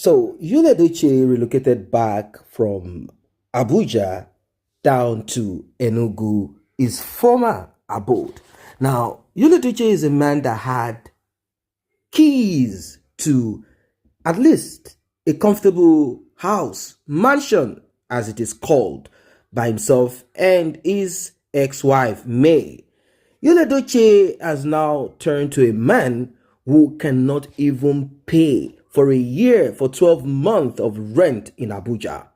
So Edochie relocated back from Abuja down to Enugu, his former abode. Now, Edochie is a man that had keys to at least a comfortable house, mansion as it is called, by himself and his ex-wife May. Edochie has now turned to a man who cannot even pay for a year, for 12 months of rent in Abuja.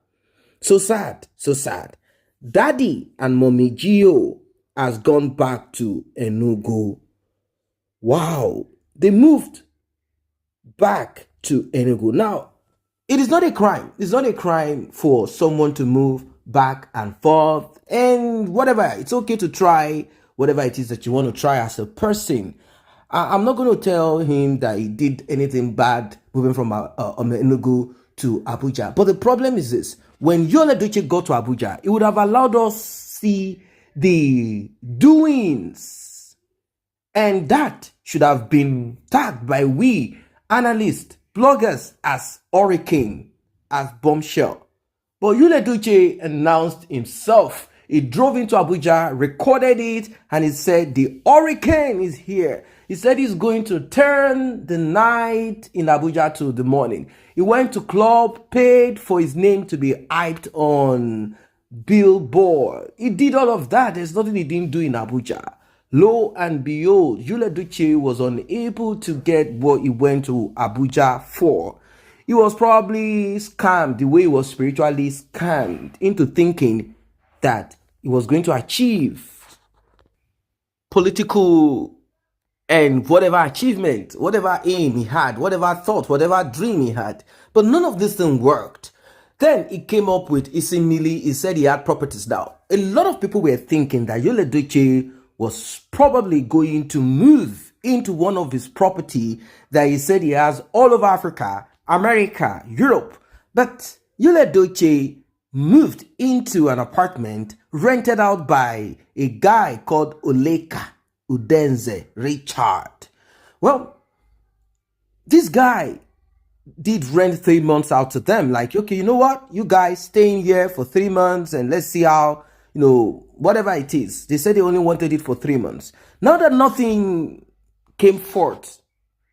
So sad, so sad. Daddy and Mommy Gio has gone back to Enugu. Wow, they moved back to Enugu. Now, it is not a crime. It's not a crime for someone to move back and forth and whatever. It's okay to try whatever it is that you want to try as a person. I'm not going to tell him that he did anything bad moving from Enugu to Abuja. But the problem is this. When Edochie got to Abuja, it would have allowed us see the doings. And that should have been tagged by we analysts, bloggers as hurricane, as bombshell. But Edochie announced himself. He drove into Abuja, recorded it, and he said the hurricane is here. He said he's going to turn the night in Abuja to the morning. He went to club, paid for his name to be hyped on billboard. He did all of that. There's nothing he didn't do in Abuja. Lo and behold, Edochie was unable to get what he went to Abuja for. He was probably scammed the way he was spiritually scammed into thinking that he was going to achieve political and whatever achievement, whatever aim he had, whatever thought, whatever dream he had. But none of this thing worked. Then he came up with Isimili. He said he had properties now. A lot of people were thinking that Edochie was probably going to move into one of his property that he said he has all over Africa, America, Europe. But Edochie moved into an apartment rented out by a guy called Oleka Udenze Richard. Well, this guy did rent 3 months out to them. Like, okay, you know what? You guys stay in here for 3 months and let's see how, whatever it is. They said they only wanted it for 3 months. Now that nothing came forth,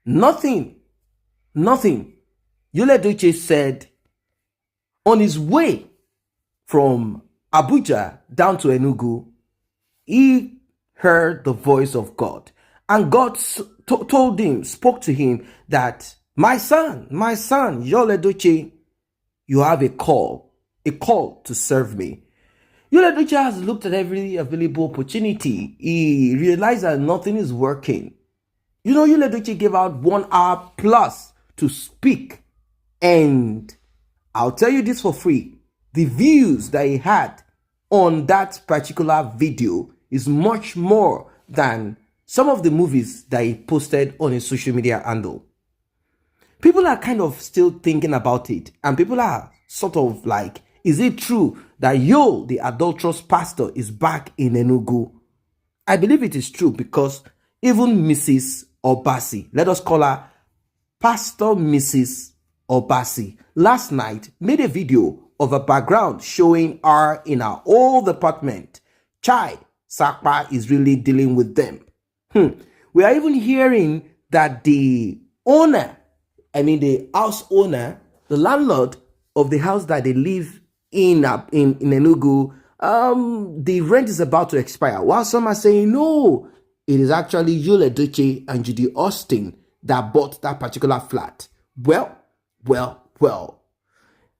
nothing, Edochie said on his way from Abuja down to Enugu, he heard the voice of God. And God told him, spoke to him that, my son, Edochie, you have a call to serve me. Edochie has looked at every available opportunity. He realized that nothing is working. Edochie gave out 1 hour plus to speak. And I'll tell you this for free. The views that he had on that particular video is much more than some of the movies that he posted on his social media handle. People are kind of still thinking about it, and people are sort of like, is it true that the adulterous pastor, is back in Enugu? I believe it is true because even Mrs. Obasi, let us call her Pastor Mrs. Obasi, last night made a video of a background showing her in her old apartment. Chai, Sakpa is really dealing with them. We are even hearing that the house owner, the landlord of the house that they live in Enugu, the rent is about to expire. While some are saying, no, it is actually Edochie and Judy Austin that bought that particular flat. Well.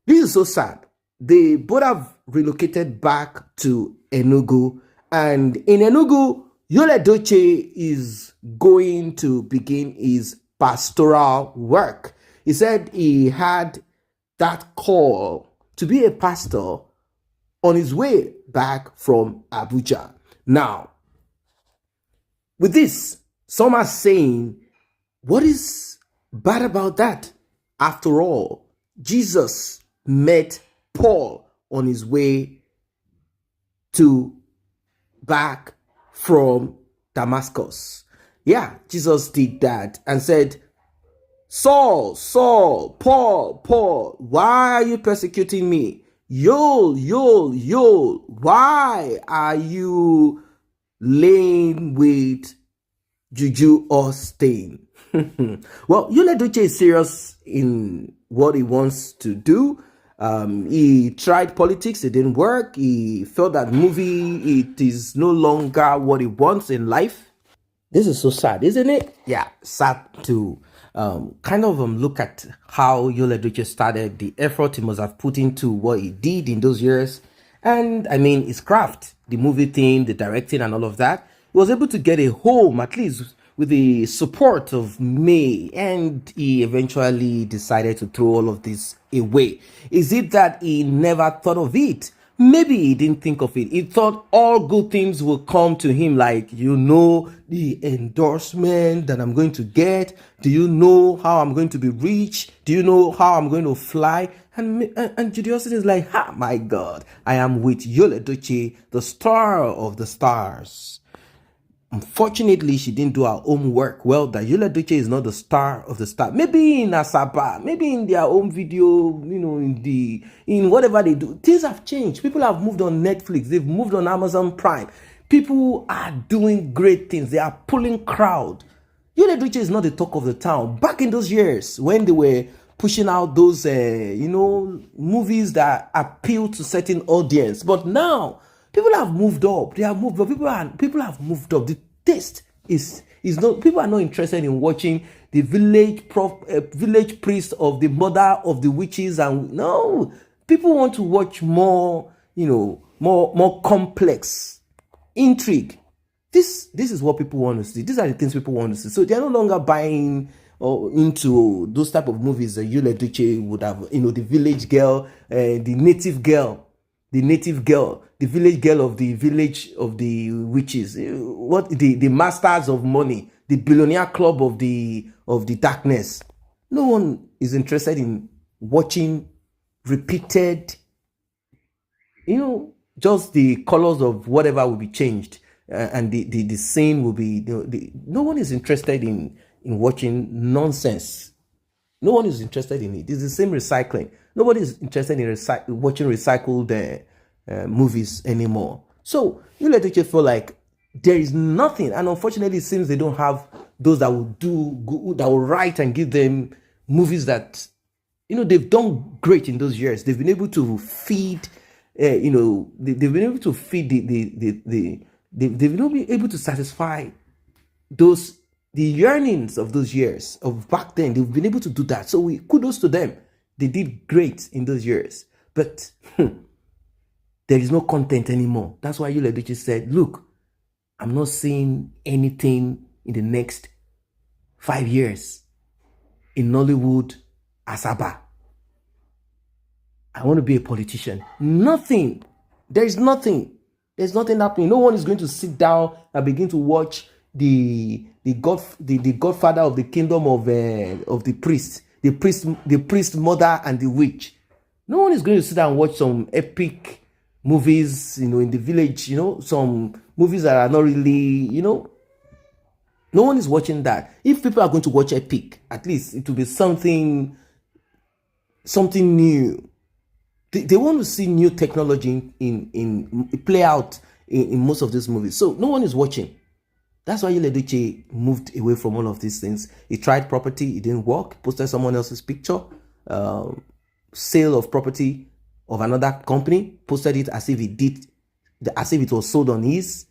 This is so sad. They both have relocated back to Enugu. And in Enugu, Edochie is going to begin his pastoral work. He said he had that call to be a pastor on his way back from Abuja. Now, with this, some are saying, what is bad about that? After all, Jesus met Paul on his way back from Damascus. Yeah, Jesus did that and said, Saul, Saul, Paul, Paul, why are you persecuting me? Yol, Yol, Yol, why are you laying with juju or stain? Well, Edochie is serious in what he wants to do. He tried politics, it didn't work. He felt that movie, it is no longer what he wants in life. This is so sad, isn't it? Yeah, sad to kind of look at how Edochie started, the effort he must have put into what he did in those years. And I mean, his craft, the movie thing, the directing and all of that. He was able to get a home, at least with the support of May, and he eventually decided to throw all of this away. Is it that he never thought of it? Maybe he didn't think of it. He thought all good things will come to him, like, the endorsement that I'm going to get. Do you know how I'm going to be rich? Do you know how I'm going to fly? And Judy is like, my God, I am with Edochie, the star of the stars. Unfortunately, she didn't do her homework. Well, that Edochie is not the star of the star. Maybe in Asaba, maybe in their home video, in whatever they do. Things have changed. People have moved on Netflix. They've moved on Amazon Prime. People are doing great things. They are pulling crowd. Edochie is not the talk of the town. Back in those years when they were pushing out those, movies that appeal to certain audience. But now, people have moved up. They have moved up. People have moved up. The taste is not. People are not interested in watching the village priest of the mother of the witches, and no, people want to watch more. More complex intrigue. This is what people want to see. These are the things people want to see. So they are no longer buying or into those type of movies that Edochie would have. The village girl, the native girl, the village girl of the village of the witches, the masters of money, the billionaire club of the darkness. No one is interested in watching repeated, just the colors of whatever will be changed, and the scene will be, no one is interested in watching nonsense. No one is interested in it. It's the same recycling. Nobody is interested in watching recycled movies anymore. So Edochie feel like there is nothing, and unfortunately, it seems they don't have those that will write and give them movies that they've done great in those years. They've been able to feed, they've been able to feed they've been able to satisfy the yearnings of those years of back then. They've been able to do that. So kudos to them. They did great in those years. But there is no content anymore. That's why Edochie said, look, I'm not seeing anything in the next 5 years in Nollywood, Asaba. I want to be a politician. Nothing. There's nothing. There's nothing happening. No one is going to sit down and begin to watch the godfather of the kingdom of the priest mother and the witch. No one is going to sit down and watch some epic movies, in the village, some movies that are not really, no one is watching that. If people are going to watch epic, at least it will be something new. They want to see new technology in play out in most of these movies. So no one is watching. That's why Edochie moved away from all of these things. He tried property, it didn't work. Posted someone else's picture, sale of property of another company, posted it as if it was sold on his.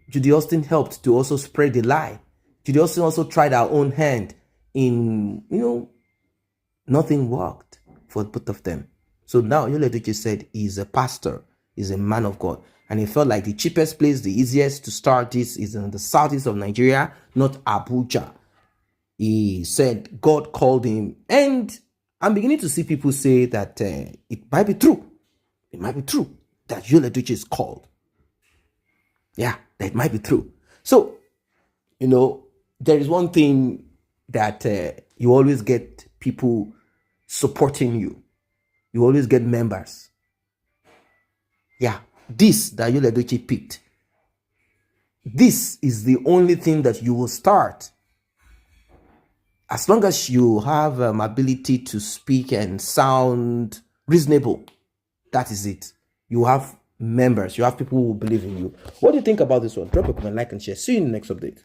Judy Austin helped to also spread the lie. Judy Austin also tried her own hand in, nothing worked for both of them. So now Edochie said he's a pastor, he's a man of God. And he felt like the cheapest place, the easiest to start this is in the southeast of Nigeria, not Abuja. He said God called him. And I'm beginning to see people say that it might be true. It might be true that Edochie is called. Yeah, that might be true. So, there is one thing that you always get people supporting you. You always get members. Yeah, this that Edochie picked. This is the only thing that you will start. As long as you have ability to speak and sound reasonable, that is it. You have members, you have people who believe in you. What do you think about this one? Drop a comment, like, and share. See you in the next update.